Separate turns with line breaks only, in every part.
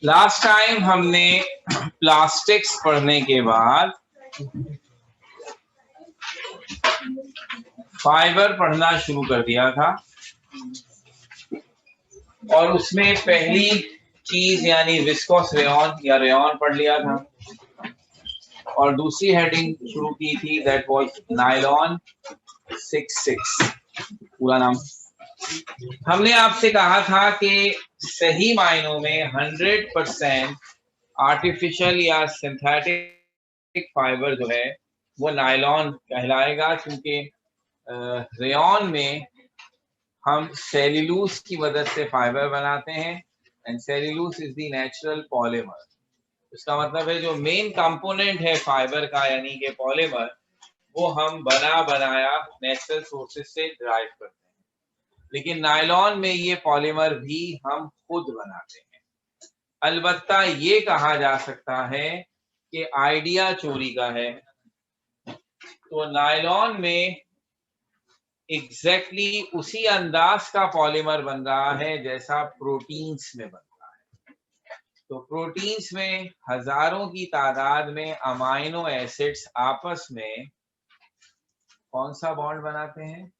Last time हमने plastics पढ़ने के बाद फाइबर पढ़ना शुरू कर दिया था और उसमें पहली चीज यानी विस्कोस रेयॉन या रेयॉन पढ़ लिया था और दूसरी हेडिंग शुरू की थी दैट वाज नायलॉन 66 पूरा नाम। हमने आपसे कहा था कि सही मायनों में 100% आर्टिफिशियल या सिंथेटिक फाइबर जो है वो नायलॉन कहलाएगा, क्योंकि रेयॉन में हम सेल्यूलोज की मदद से फाइबर बनाते हैं and cellulose is the natural polymer. इसका मतलब है जो मेन कंपोनेंट है फाइबर का यानी कि पॉलीमर, वो हम बना बनाया नेचुरल सोर्सेज से ड्राइव करते हैं, लेकिन नायलॉन में ये पॉलीमर भी हम खुद बनाते हैं। अलबत्ता ये कहा जा सकता है कि आइडिया चोरी का है। तो नायलॉन में एग्जैक्टली उसी अंदाज का पॉलीमर बन रहा है जैसा प्रोटीन्स में बनता है। तो प्रोटीन्स में हजारों की तादाद में अमाइनो एसिड्स आपस में कौन सा बॉन्ड बनाते हैं?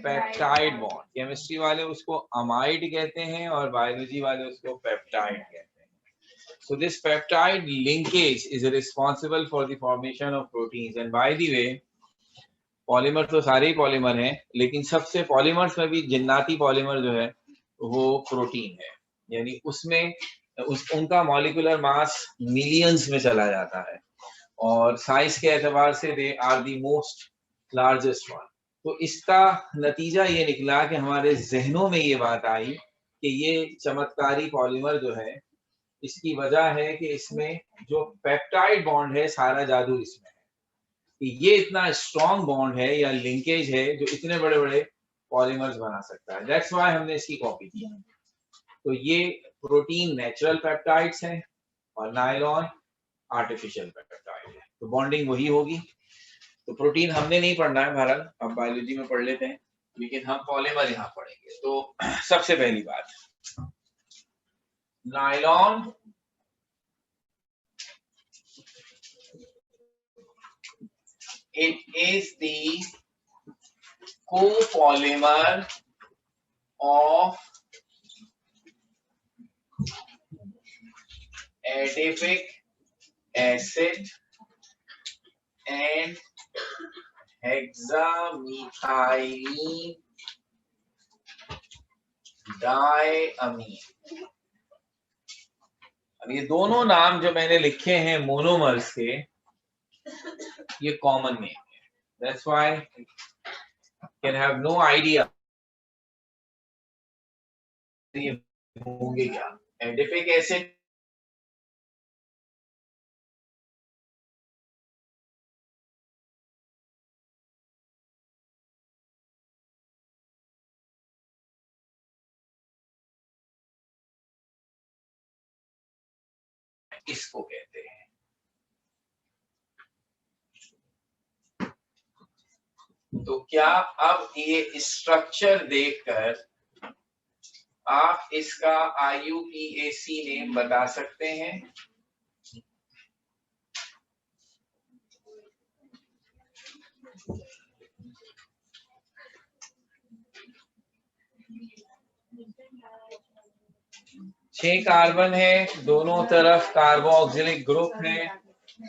Peptide bond. केमिस्ट्री वाले उसको अमाइड कहते हैं और बायोलॉजी वाले उसको पेप्टाइड कहते हैं। So this peptide linkage is responsible for the formation of proteins. And by the way, polymer तो सारे ही पॉलीमर हैं, लेकिन सबसे पॉलीमर्स में भी जिन्नाती पॉलीमर जो है वो प्रोटीन है, यानी उसमें उनका मॉलिक्यूलर मास मिलियंस में चला जाता है और साइज के एतबार से they are the most largest one. तो इसका नतीजा ये निकला कि हमारे जहनों में ये बात आई कि ये चमत्कारी पॉलीमर जो है, इसकी वजह है कि इसमें जो पेप्टाइड बॉन्ड है सारा जादू इसमें है कि ये इतना स्ट्रॉन्ग बॉन्ड है या लिंकेज है जो इतने बड़े बड़े पॉलीमर्स बना सकता है। दैट्स व्हाई हमने इसकी कॉपी की। तो ये प्रोटीन नेचुरल पेप्टाइड्स हैं और नायलॉन आर्टिफिशियल पेप्टाइड है, तो बॉन्डिंग वही होगी। तो प्रोटीन हमने नहीं पढ़ना है, बहरहाल अब बायोलॉजी में पढ़ लेते हैं, लेकिन हम पॉलीमर यहाँ पढ़ेंगे। तो सबसे पहली बात, nylon it is the copolymer of adipic acid and hexamethylene diamine। अब ये दोनों नाम जो मैंने लिखे हैं मोनोमर्स के, ये कॉमन नेम है। That's why you can have no idea ये होंगे क्या। एडिपिक एसिड इसको कहते हैं। तो क्या अब ये स्ट्रक्चर देखकर आप इसका IUPAC नेम बता सकते हैं? छह कार्बन है, दोनों तरफ कार्बोक्सिलिक ग्रुप है,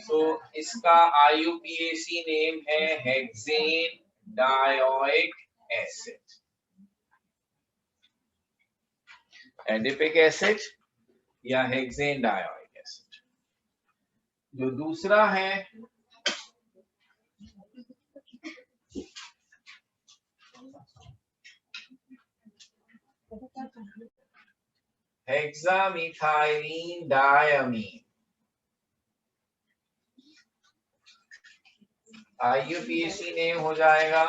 तो इसका IUPAC नेम है hexane dioic acid, adipic acid या हेक्सेन डायोइक एसिड। जो दूसरा है हेक्सामिथाइलीन डायमीन, IUPAC नेम हो जाएगा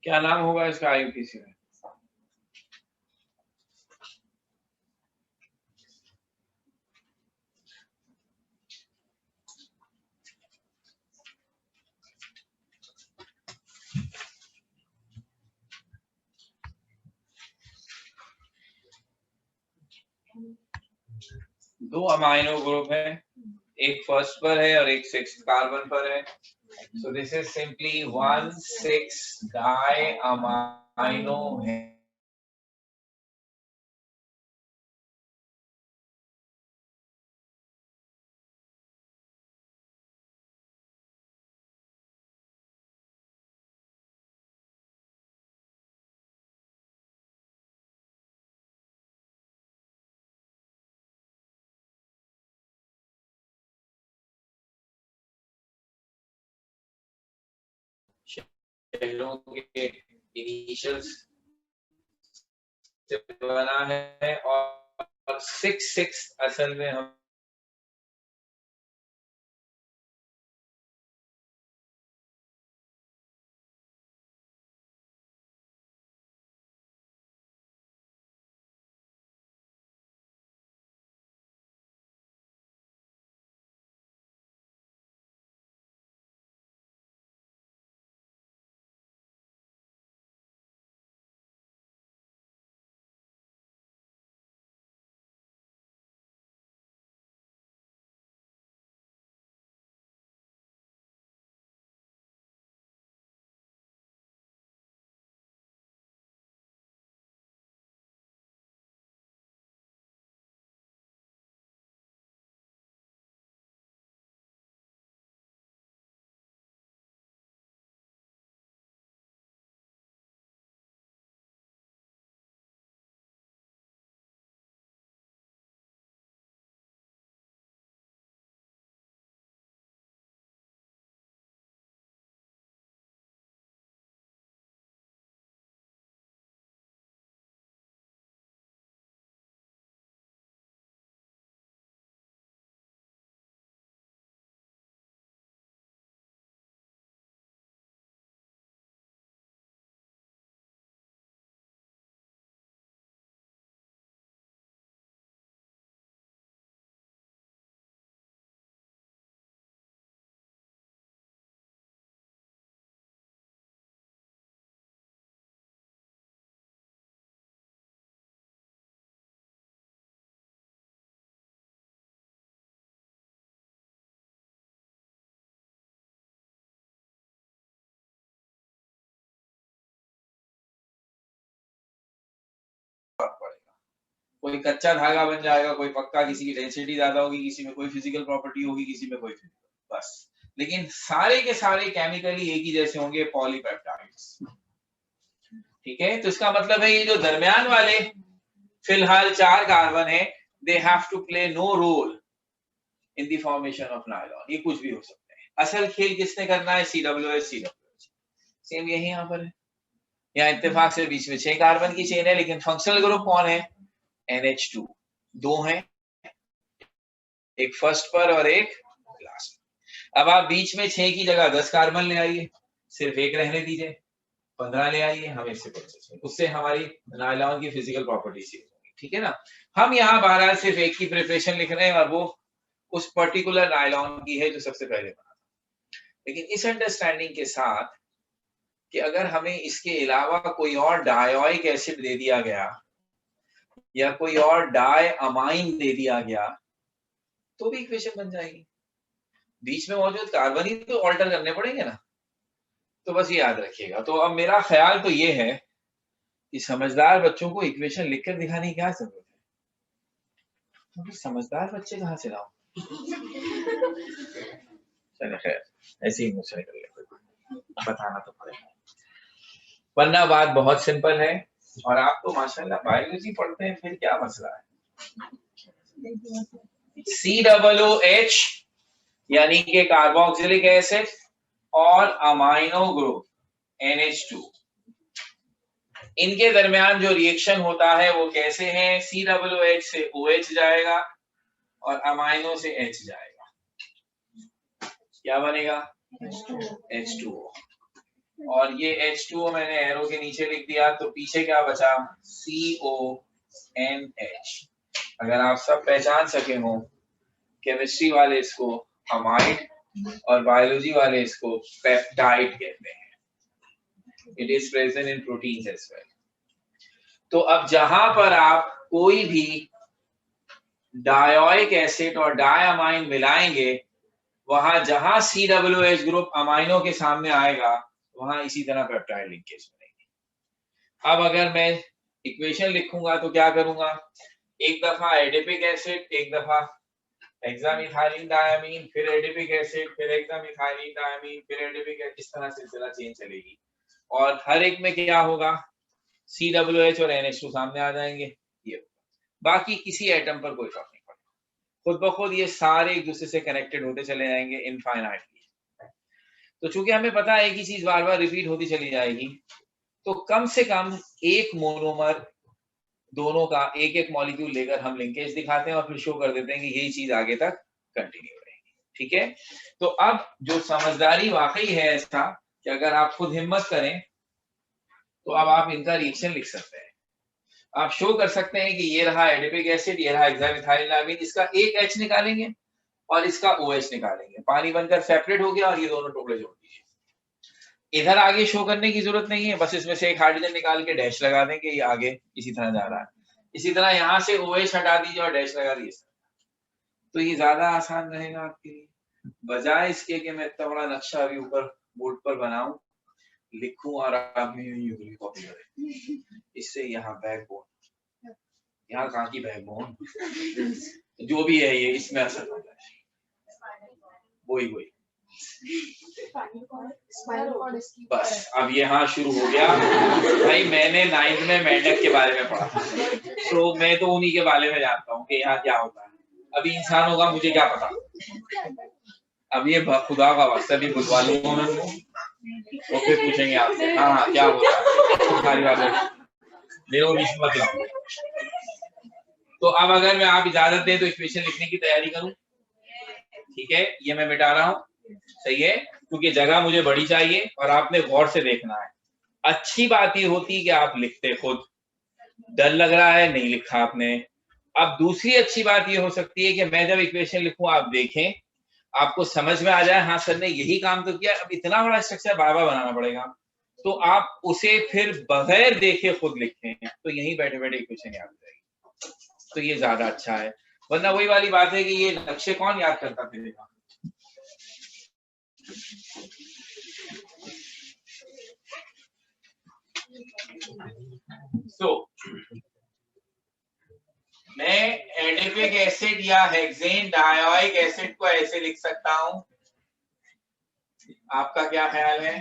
क्या नाम होगा इसका IUPAC में? दो अमाइनो ग्रुप है, एक फर्स्ट पर है और एक 6th कार्बन पर है. So this is simply 1,6-diamino है. शहरों के इनिशियल्स से बना है और 6 असल में हम कोई कच्चा धागा बन जाएगा, कोई पक्का, किसी की डेंसिटी ज्यादा होगी, किसी में कोई फिजिकल प्रॉपर्टी होगी, किसी में कोई फिजिकल, बस. लेकिन सारे के सारे केमिकली एक ही जैसे होंगे, पॉलीपेप्टाइड्स. ठीक है, तो इसका मतलब है ये जो दरमियान वाले फिलहाल 4 कार्बन है, they have to play no role in the formation of nylon. ये कुछ भी हो सकते हैं. असल खेल किसने करना है? CWH. सेम यही यहाँ पर है. यहाँ इत्तेफाक से बीच में 6 कार्बन की चेन है, लेकिन फंक्शनल ग्रुप कौन है? NH2. 2 हैं, एक फर्स्ट पर और एक लास्ट. अब आप बीच में 6 की जगह 10 कार्बन ले आइए, सिर्फ एक रहने दीजिए, 15 ले आइए, हमें इससे उससे हमारी नायलॉन की फिजिकल प्रॉपर्टीज चेंज होगी. ठीक है ना. हम यहाँ बहरहाल सिर्फ एक की प्रिपरेशन लिख रहे हैं और वो उस पर्टिकुलर नायलॉन की है जो सबसे पहले बना था. लेकिन इस अंडरस्टैंडिंग के साथ कि अगर हमें इसके अलावा कोई और डायोइक एसिड दे दिया गया या कोई और डाई अमाइन दे दिया गया तो भी इक्वेशन बन जाएगी. बीच में मौजूद कार्बन ही तो ऑल्टर करने पड़ेंगे ना. तो बस ये याद रखिएगा. तो अब मेरा ख्याल तो ये है कि समझदार बच्चों को इक्वेशन लिखकर दिखाने की क्या जरूरत है, क्योंकि समझदार बच्चे कहाँ से लाऊं. चलिए खैर, ऐसे ही मुझसे निकल गया. बताना तो पड़ेगा, वरना बात बहुत सिंपल है। और आप तो माशाल्लाह बायोलॉजी पढ़ते हैं, फिर क्या मसला है। COOH यानी कि कार्बोक्सिलिक एसिड और अमाइनो ग्रुप NH2, इनके दरमियान जो रिएक्शन होता है वो कैसे है, COOH से OH जाएगा और अमाइनो से H जाएगा, क्या बनेगा H2O। और ये H2O मैंने एरो के नीचे लिख दिया, तो पीछे क्या बचा CONH। अगर आप सब पहचान सके हो, केमिस्ट्री वाले इसको अमाइड और बायोलॉजी वाले इसको पेप्टाइड कहते हैं। It is present in proteins as well. तो अब जहां पर आप कोई भी डायोइक एसिड और डायमाइन मिलाएंगे, वहां जहां COOH ग्रुप अमाइनो के सामने आएगा, वहां इसी तरह पेप्टाइड लिंकेज बनेगी। अब अगर मैं इक्वेशन लिखूंगा तो क्या करूंगा, एक दफा एडिपिक एसिड, एक दफा हेक्सामिथाइलिन डायमीन, फिर एडिपिक एसिड, फिर हेक्सामिथाइलिन डायमीन, फिर एडिपिक एसिड, इस तरह सिलसिला चेन चलेगी। और हर एक में क्या होगा, COOH और NH2 सामने आ जाएंगे, ये बाकी किसी एटम पर कोई फर्क नहीं पड़ेगा, खुद ब खुद ये सारे एक दूसरे से कनेक्टेड होते चले जाएंगे इनफाइनाइटली। तो चूंकि हमें पता है एक ही चीज बार बार रिपीट होती चली जाएगी, तो कम से कम एक मोनोमर दोनों का एक एक मॉलिक्यूल लेकर हम लिंकेज दिखाते हैं और फिर शो कर देते हैं कि यही चीज आगे तक कंटिन्यू रहेगी। ठीक है, तो अब जो समझदारी वाकई है ऐसा कि अगर आप खुद हिम्मत करें तो अब आप इनका रिएक्शन लिख सकते हैं। आप शो कर सकते हैं कि ये रहा एडिपिक एसिड, ये रहा हेक्सामिथाइलिन डायमीन, इसका एक H निकालेंगे और इसका OH निकालेंगे, पानी बनकर सेपरेट हो गया और ये दोनों टुकड़े जोड़ दीजिए। इधर आगे शो करने की जरूरत नहीं है, बस इसमें से एक हाइड्रोजन निकाल के डैश लगा देंगे, ये आगे इसी तरह जा रहा है। इसी तरह यहाँ से OH हटा दीजिए और डैश लगा दीजिए, तो ये ज्यादा आसान रहेगा आपके लिए, बजाय इसके कि मैं इतना बड़ा नक्शा अभी ऊपर बोर्ड पर बनाऊं, लिखूं और आप यूजली कॉपी करें। इससे यहाँ बैकबोन, यहाँ कहाँ की बैकबोन, जो भी है ये इसमें असर होता है, वही वही बस। अब यहाँ शुरू हो गया भाई, मैंने 9th में मेंढक के बारे में पढ़ा, तो मैं तो उन्हीं के बारे में जानता हूँ कि यहाँ क्या होता है। अभी इंसान होगा मुझे क्या पता, अब ये खुदा का वास्ता भी बुलवा लूंगा मैं उनको, और फिर पूछेंगे आपसे हाँ हाँ क्या होता है, सारी बातें मेरे को बीच में मत लाओ। तो अब अगर मैं आप इजाजत दें तो इक्वेशन लिखने की तैयारी करूं, ठीक है, ये मैं मिटा रहा हूं, सही है, क्योंकि जगह मुझे बड़ी चाहिए और आपने गौर से देखना है। अच्छी बात ये होती कि आप लिखते खुद, डर लग रहा है नहीं लिखा आपने। अब दूसरी अच्छी बात ये हो सकती है कि मैं जब इक्वेशन लिखूं आप देखें, आपको समझ में आ जाए हाँ सर ने यही काम तो किया, अब इतना बड़ा स्ट्रक्चर बार बार बनाना पड़ेगा, तो आप उसे फिर बगैर देखे खुद लिखते हैं, तो यहीं बैठे बैठे इक्वेशन याद हो जाएगी, तो ये ज्यादा अच्छा है। वरना वही वाली बात है कि ये नक्शे कौन याद करता फिरेगा। तो मैं एडिपिक एसिड या हेक्सेन डायोइक एसिड को ऐसे लिख सकता हूं, आपका क्या ख्याल है।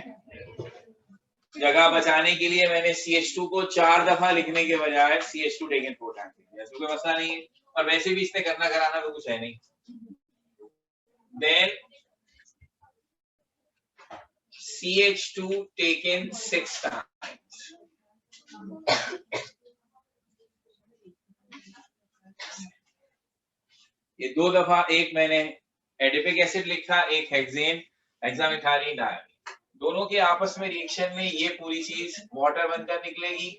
जगह बचाने के लिए मैंने CH2 को 4 दफा लिखने के बजाय CH2 टेकन 4 टाइम्स लिख दिया, कोई मसला नहीं है, और वैसे भी इससे करना कराना तो कुछ है नहीं। Then CH2 taken 6 times, ये 2 दफा, एक मैंने एडिपिक एसिड लिखा, एक हेक्सेन हेक्सामिथाइलिन डायमीन, दोनों के आपस में रिएक्शन में ये पूरी चीज वाटर बनकर निकलेगी,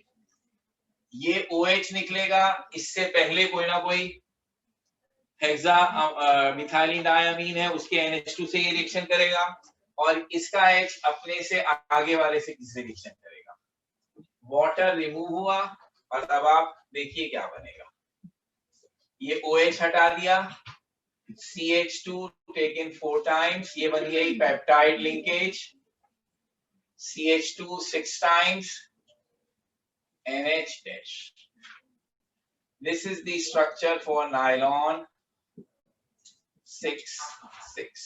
ये OH निकलेगा, इससे पहले कोई ना कोई हेक्सा मिथाइलिन डायमीन है उसके NH2 से ये रिएक्शन करेगा, और इसका H अपने से आगे वाले से किससे रिएक्शन करेगा, वाटर रिमूव हुआ, और अब आप देखिए क्या बनेगा, ये OH हटा दिया, CH2 taken 4 times, ये बन गई peptide linkage, CH2 6 times, NH dash. This is the structure for nylon 6,6.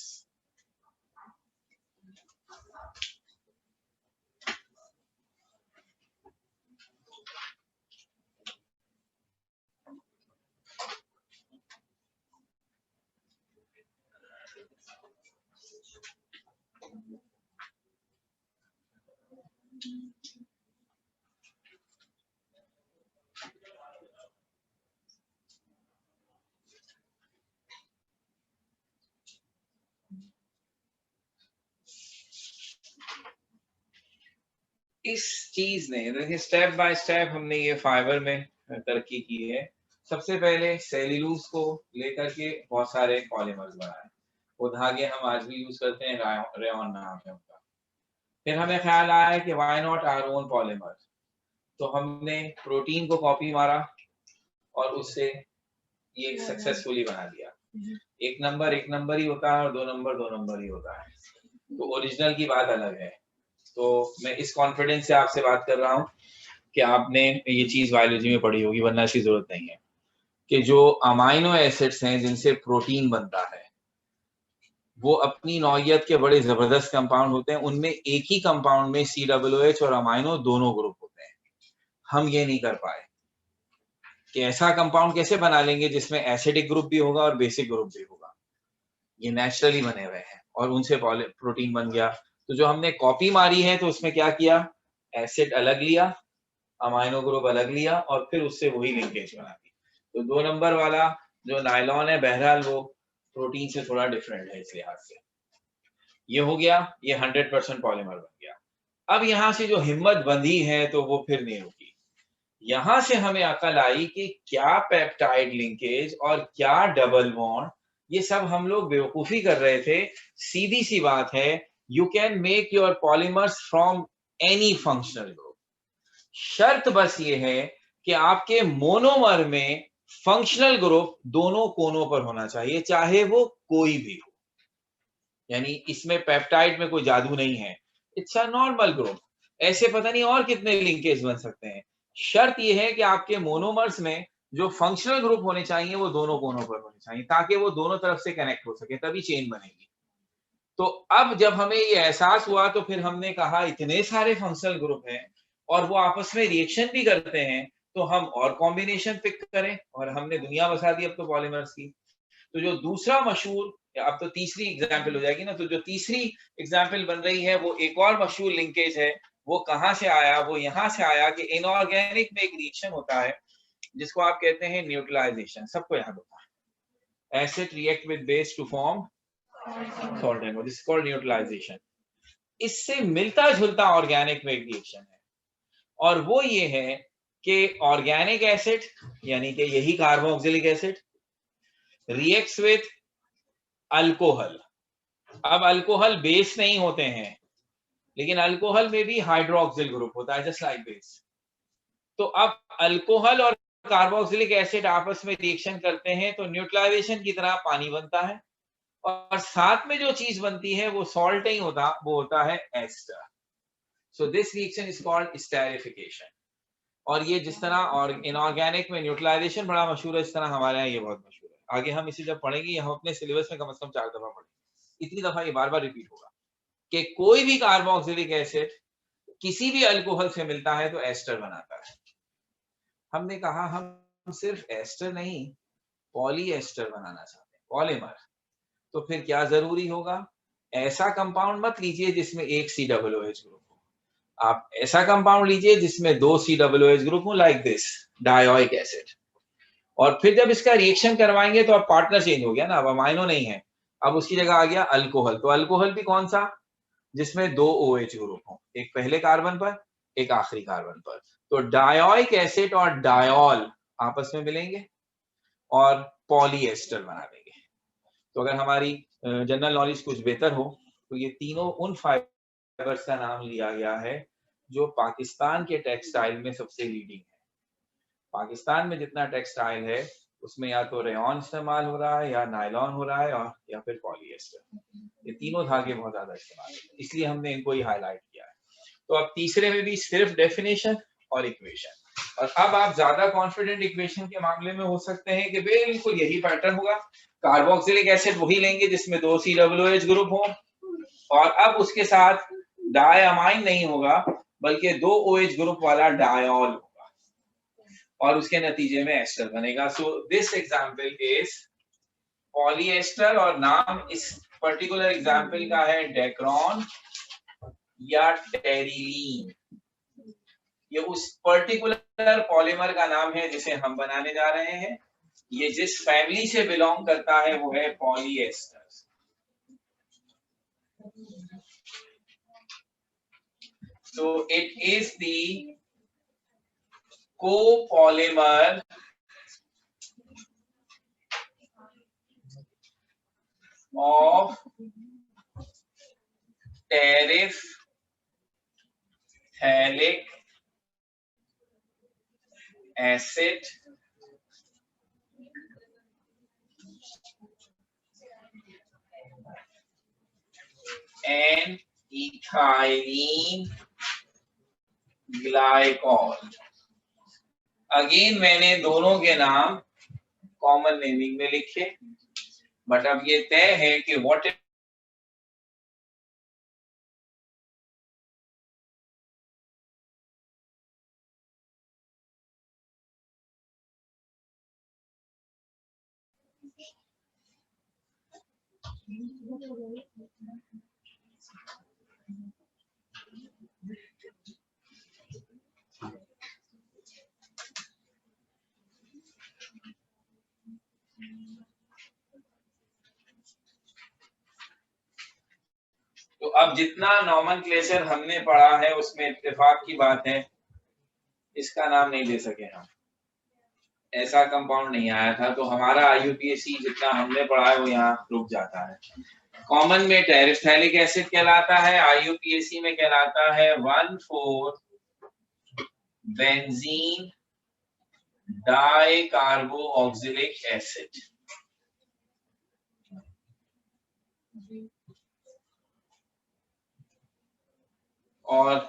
इस चीज ने देखिए स्टेप बाय स्टेप हमने ये फाइबर में तरक्की की है। सबसे पहले सेल्यूलोज को लेकर के बहुत सारे पॉलीमर्स बनाए, वो धागे हम आज भी यूज करते हैं, रेयॉन नाम है उनका। फिर हमें ख्याल आया कि why not our own polymer, तो हमने प्रोटीन को कॉपी मारा और उससे ये सक्सेसफुली बना दिया। एक नंबर ही होता है और 2 नंबर ही होता है, तो ओरिजिनल की बात अलग है। तो मैं इस कॉन्फिडेंस से आपसे बात कर रहा हूँ कि आपने ये चीज बायोलॉजी में पढ़ी होगी, वरना इसकी जरूरत नहीं है, कि जो अमाइनो एसिड्स हैं जिनसे प्रोटीन बनता है वो अपनी नौइयत के बड़े जबरदस्त कंपाउंड होते हैं। उनमें एक ही कंपाउंड में COOH और अमाइनो दोनों ग्रुप होते हैं। हम ये नहीं कर पाए कि ऐसा कंपाउंड कैसे बना लेंगे जिसमें एसिडिक ग्रुप भी होगा और बेसिक ग्रुप भी होगा। ये नेचुरली बने हुए हैं और उनसे प्रोटीन बन गया। तो जो हमने कॉपी मारी है तो उसमें क्या किया, एसिड अलग लिया, अमाइनो ग्रुप अलग लिया और फिर उससे वही लिंकेज बना दी। तो 2 नंबर वाला जो नायलॉन है बहरहाल वो प्रोटीन से थोड़ा डिफरेंट है इस लिहाज से। ये हो गया, ये 100% पॉलीमर बन गया। अब यहाँ से जो हिम्मत बंधी है तो वो फिर नहीं होगी। यहां से हमें अकल आई कि क्या पेप्टाइड लिंकेज और क्या डबल बॉन्ड, ये सब हम लोग बेवकूफी कर रहे थे। सीधी सी बात है, you can make your polymers from any functional group. शर्त बस ये है कि आपके मोनोमर में फंक्शनल ग्रुप दोनों कोनों पर होना चाहिए, चाहे वो कोई भी हो। यानी इसमें पेप्टाइड में कोई जादू नहीं है, इट्स अ नॉर्मल ग्रुप। ऐसे पता नहीं और कितने लिंकेज बन सकते हैं। शर्त यह है कि आपके मोनोमर्स में जो फंक्शनल ग्रुप होने चाहिए वो दोनों कोनों पर होने चाहिए, ताकि वो दोनों तरफ से कनेक्ट हो सके, तभी चेन बनेगी। तो अब जब हमें ये एहसास हुआ तो फिर हमने कहा इतने सारे फंक्शनल ग्रुप हैं और वो आपस में रिएक्शन भी करते हैं, तो हम और कॉम्बिनेशन पिक करें, और हमने दुनिया बसा दी अब तो पॉलीमर्स की। तो जो दूसरा मशहूर, अब तो तीसरी एग्जाम्पल हो जाएगी ना, तो जो तीसरी एग्जाम्पल बन रही है वो एक और मशहूर लिंकेज है। वो कहाँ से आया, वो यहाँ से आया कि इनऑर्गेनिक में एक रिएक्शन होता है जिसको आप कहते हैं न्यूट्रलाइजेशन, सबको याद होता है। Acid react with base to form salt and this is called neutralization. इससे मिलता जुलता ऑर्गेनिक में एक रिएक्शन है, और वो ये है कि ऑर्गेनिक एसिड यानी कि यही carboxylic acid reacts with alcohol. अब अल्कोहल बेस नहीं होते हैं, लेकिन अल्कोहल में भी हाइड्रोक्सिल ग्रुप होता है जस्ट लाइक बेस। तो अब अल्कोहल और कार्बोक्सिलिक एसिड आपस में रिएक्शन करते हैं तो न्यूट्रलाइजेशन की तरह पानी बनता है, और साथ में जो चीज बनती है वो सॉल्ट नहीं होता, वो होता है ester. So this reaction is called esterification. और ये जिस तरह और इनऑर्गेनिक में न्यूट्रलाइजेशन बड़ा मशहूर है, इस तरह हमारे यहाँ ये बहुत मशहूर है। आगे हम इसे जब पढ़ेंगे, हम अपने सिलेबस में कम से कम 4 दफा पढ़ेंगे, इतनी दफा ये बार बार रिपीट होगा कि कोई भी कार्बोक्सिलिक एसिड किसी भी अल्कोहल से मिलता है तो एस्टर बनाता है। हमने कहा हम सिर्फ एस्टर नहीं, पॉली एस्टर बनाना चाहते हैं, पॉलीमर। तो फिर क्या जरूरी होगा, ऐसा कंपाउंड मत लीजिए जिसमें एक COOH ग्रुप हो, आप ऐसा कंपाउंड लीजिए जिसमें 2 COOH ग्रुप हो, लाइक दिस डायोइक एसिड। और फिर जब इसका रिएक्शन करवाएंगे तो अब पार्टनर चेंज हो गया ना, अब अमाइनो नहीं है, अब उसकी जगह आ गया अल्कोहल। तो अल्कोहल भी कौन सा, जिसमें 2 OH ग्रुप हो, एक पहले कार्बन पर एक आखिरी कार्बन पर। तो डायोइक एसिड और डायोल आपस में मिलेंगे और पॉलीएस्टर बना देंगे। तो अगर हमारी जनरल नॉलेज कुछ बेहतर हो तो ये तीनों उन फाइबर्स का नाम लिया गया है जो पाकिस्तान के टेक्सटाइल में सबसे लीडिंग है। पाकिस्तान में जितना टेक्सटाइल है उसमें या तो रेयॉन इस्तेमाल हो रहा है, या नायलॉन हो रहा है, और या फिर पॉलीएस्टर। ये तीनों धागे बहुत ज्यादा इस्तेमाल होते हैं, इसलिए हमने इनको ही हाईलाइट किया है। तो अब तीसरे में भी सिर्फ डेफिनेशन और इक्वेशन, और अब आप ज्यादा कॉन्फिडेंट इक्वेशन के मामले में हो सकते हैं कि बिल्कुल यही पैटर्न होगा। कार्बोक्सिलिक एसिड वही लेंगे जिसमें 2 COOH ग्रुप हो, और अब उसके साथ डायमाइन नहीं होगा बल्कि 2 OH ग्रुप वाला डायोल होगा, और उसके नतीजे में एस्टर बनेगा। So this example is polyester, और नाम इस पर्टिकुलर एग्जाम्पल का है डेक्रॉन या टेरिलीन। ये उस पर्टिकुलर पॉलीमर का नाम है जिसे हम बनाने जा रहे हैं। ये जिस फैमिली से बिलोंग करता है वो है polyesters. So it is the copolymer of terephthalic acid and ethylene glycol। Again मैंने दोनों के नाम कॉमन नेमिंग में लिखे, बट अब ये तय है कि व्हाट तो अब जितना नॉमेनक्लेचर हमने पढ़ा है उसमें इत्तेफाक की बात है इसका नाम नहीं दे सके हम, ऐसा कंपाउंड नहीं आया था, तो हमारा आईयूपीएसी जितना हमने पढ़ा है वो यहाँ रुक जाता है। कॉमन में टेरेफ्थैलिक एसिड कहलाता है, आईयूपीएसी में कहलाता है 1,4 बेंजीन डाइकार्बोक्सिलिक एसिड। और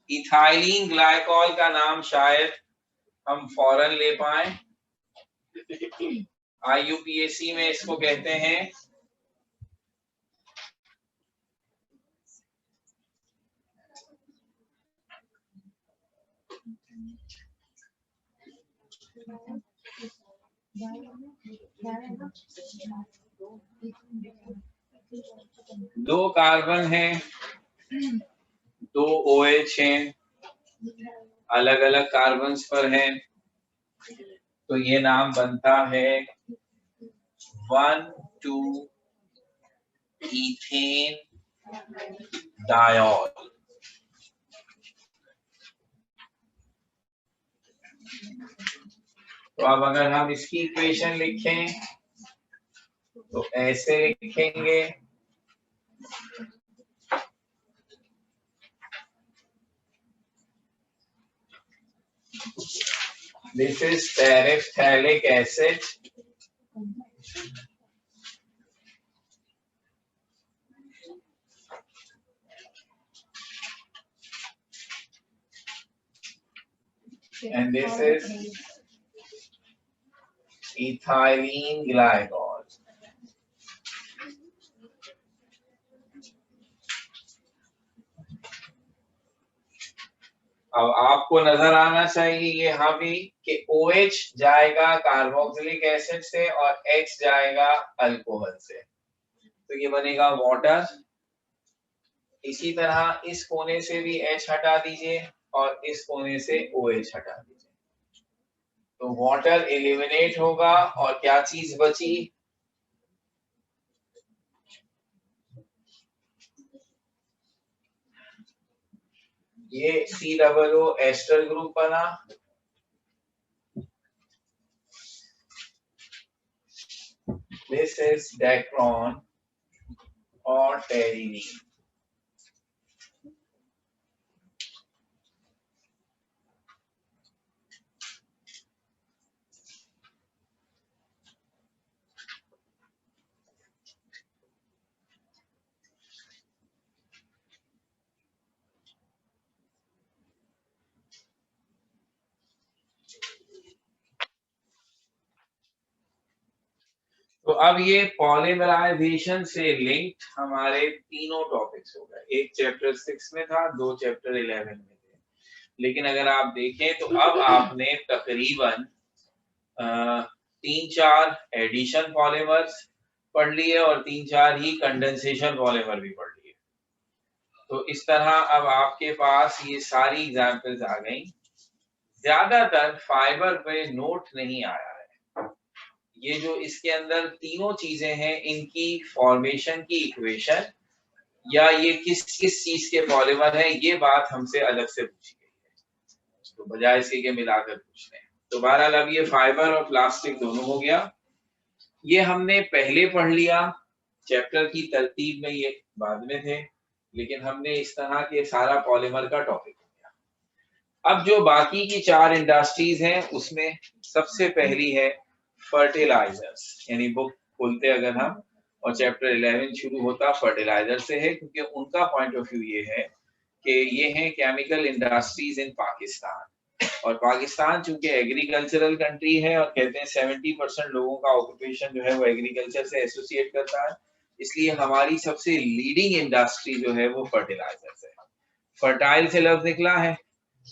इथाइलिन ग्लाइकॉल का नाम शायद हम फौरन ले पाए। आईयूपीएसी में इसको कहते हैं दो कार्बन है, दो OH हैं, अलग अलग कार्बन्स पर है, तो ये नाम बनता है 1,2-ईथेन डायोल। तो अब अगर हम इसकी इक्वेशन लिखें तो ऐसे लिखेंगे, this is terephthalic acid and this is ethylene glycol। अब आपको नजर आना चाहिए यहाँ भी कि OH जाएगा कार्बोक्सिलिक एसिड से और H जाएगा अल्कोहल से, तो ये बनेगा वाटर। इसी तरह इस कोने से भी H हटा दीजिए और इस कोने से OH हटा दीजिए, तो वाटर एलिमिनेट होगा और क्या चीज बची, ये COO एस्टर ग्रुप बना। This is dacron or terylene. तो अब ये पॉलीमराइजेशन से लिंक्ड हमारे तीनों टॉपिक्स हो गए, एक चैप्टर 6 में था, दो चैप्टर 11 में थे, लेकिन अगर आप देखें तो अब आपने तकरीबन 3-4 एडिशन पॉलीमर्स पढ़ लिए और 3-4 ही कंडेंसेशन पॉलीमर भी पढ़ लिए। तो इस तरह अब आपके पास ये सारी एग्जाम्पल्स आ गई। ज्यादातर फाइबर पे नोट नहीं आया है। ये जो इसके अंदर तीनों चीजें हैं, इनकी फॉर्मेशन की इक्वेशन या ये किस किस चीज के पॉलीमर है, ये बात हमसे अलग से पूछी गई है, तो बजाय इसके के मिलाकर पूछ रहे हैं। तो बहरहाल अब ये फाइबर और प्लास्टिक दोनों हो गया। ये हमने पहले पढ़ लिया, चैप्टर की तरतीब में ये बाद में थे, लेकिन हमने इस तरह के सारा पॉलीमर का टॉपिक हो गया। अब जो बाकी की 4 इंडस्ट्रीज हैं उसमें सबसे पहली है फर्टिलाइजर्स, यानी बुक खोलते अगर हम और चैप्टर 11 शुरू होता फर्टिलाइजर से है, क्योंकि उनका पॉइंट ऑफ व्यू ये है कि ये हैं केमिकल इंडस्ट्रीज इन पाकिस्तान। और पाकिस्तान चूंकि एग्रीकल्चरल कंट्री है और कहते हैं 70% लोगों का ऑक्यूपेशन जो है वो एग्रीकल्चर से एसोसिएट करता है, इसलिए हमारी सबसे लीडिंग इंडस्ट्री जो है वो फर्टिलाइजर है। फर्टाइल से लफ्ज निकला है,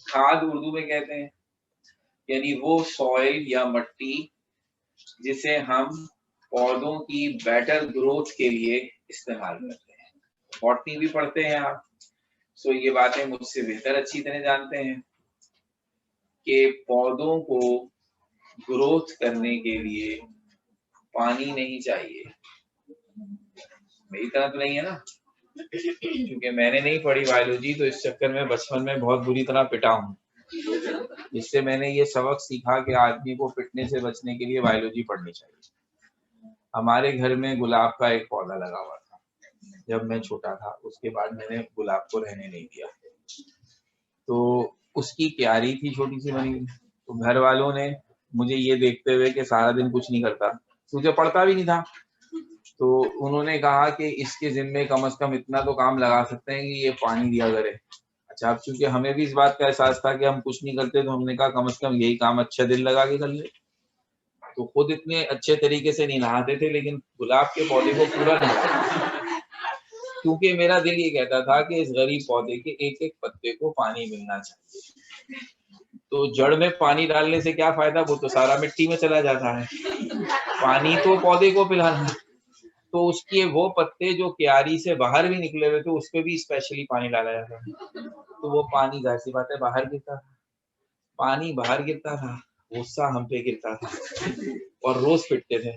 खाद उर्दू में कहते हैं, यानी वो सॉइल या मट्टी जिसे हम पौधों की बेटर ग्रोथ के लिए इस्तेमाल करते हैं। बॉटनी भी पढ़ते हैं आप, सो ये बातें मुझसे बेहतर अच्छी तरह जानते हैं कि पौधों को ग्रोथ करने के लिए पानी नहीं चाहिए। मेरी तरह तो नहीं है ना, क्योंकि मैंने नहीं पढ़ी बायोलॉजी, तो इस चक्कर में बचपन में बहुत बुरी तरह पिटा हूँ, जिससे मैंने ये सबक सीखा कि आदमी को पिटने से बचने के लिए बायोलॉजी पढ़नी चाहिए। हमारे घर में गुलाब का एक पौधा लगा हुआ था जब मैं छोटा था, उसके बाद मैंने गुलाब को रहने नहीं दिया, तो उसकी क्यारी थी छोटी सी बनी हुई। तो घर वालों ने मुझे ये देखते हुए कि सारा दिन कुछ नहीं करता, तुझे पढ़ता भी नहीं था, तो उन्होंने कहा कि इसके जिम्मे कम से कम इतना तो काम लगा सकते हैं कि ये पानी दिया करे। अच्छा, अब चूंकि हमें भी इस बात का एहसास था कि हम कुछ नहीं करते, तो हमने कहा कम से कम यही काम अच्छा दिल लगा के कर ले। तो खुद इतने अच्छे तरीके से नहीं नहाते थे, लेकिन गुलाब के पौधे को पूरा नहाते, क्योंकि मेरा दिल ये कहता था कि इस गरीब पौधे के एक एक पत्ते को पानी मिलना चाहिए। तो जड़ में पानी डालने से क्या फायदा, वो तो सारा मिट्टी में चला जाता है, पानी तो पौधे को पिलाना। तो उसके वो पत्ते जो क्यारी से बाहर भी निकले हुए थे, उस पे भी स्पेशली पानी डाला जाता था, तो वो पानी जाहिर सी बात है बाहर गिरता था। पानी बाहर गिरता था, गुस्सा हम पे गिरता था और रोज पिटते थे,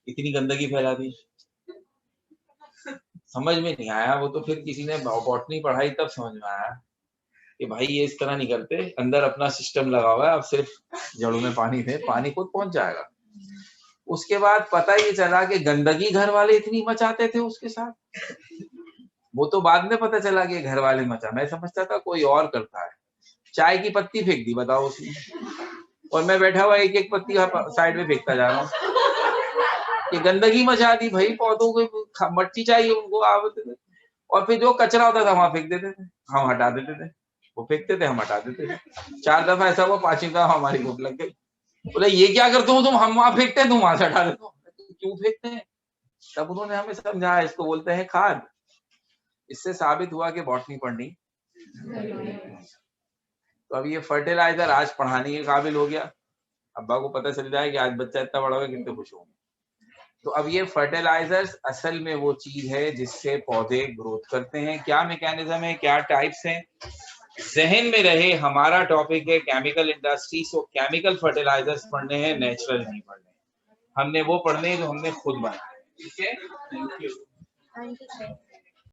इतनी गंदगी फैला दी। समझ में नहीं आया, वो तो फिर किसी ने बॉटनी पढ़ाई तब समझ में आया कि भाई ये इस तरह नहीं करते, अंदर अपना सिस्टम लगा हुआ है, अब सिर्फ जड़ों में पानी दे, पानी खुद पहुंच जाएगा। उसके बाद पता ही चला कि गंदगी घर वाले इतनी मचाते थे उसके साथ, वो तो बाद में पता चला कि घर वाले मचा, मैं समझता था कोई और करता है। चाय की पत्ती फेंक दी बताओ उसने, और मैं बैठा हुआ एक एक पत्ती साइड में फेंकता जा रहा हूँ कि गंदगी मचा दी भाई, पौधों को मट्टी चाहिए उनको आवत थे। और फिर जो कचरा होता था वहां फेंक देते थे, हम हटा देते थे, वो फेंकते थे हम हटा देते थे। 4 दफा ऐसा हुआ, 5वीं दफा हमारी भूख लग गई, बोले ये क्या करते हो तुम, हम वहां फेंकते हैं तुम वहां से हटा देते हो, क्यों फेंकते हैं। तब उन्होंने हमें समझाया इसको बोलते हैं खाद। इससे साबित हुआ कि बॉटनी पढ़नी। तो अब ये फर्टिलाइजर आज पढ़ाने के काबिल हो गया, अब्बा को पता चल जाए कि आज बच्चा इतना बड़ा होगा, कितने खुश होंगे। तो अब ये फर्टिलाइजर्स असल में वो चीज है जिससे पौधे ग्रोथ करते हैं। क्या मैकेनिज्म है, क्या टाइप्स हैं, जहन में रहे हमारा टॉपिक है chemical industry, so chemical fertilizers पढ़ने हैं, नेचुरल नहीं पढ़ने हैं। हमने वो पढ़ने हैं जो हमने खुद बनाए। ठीक है, थैंक यू।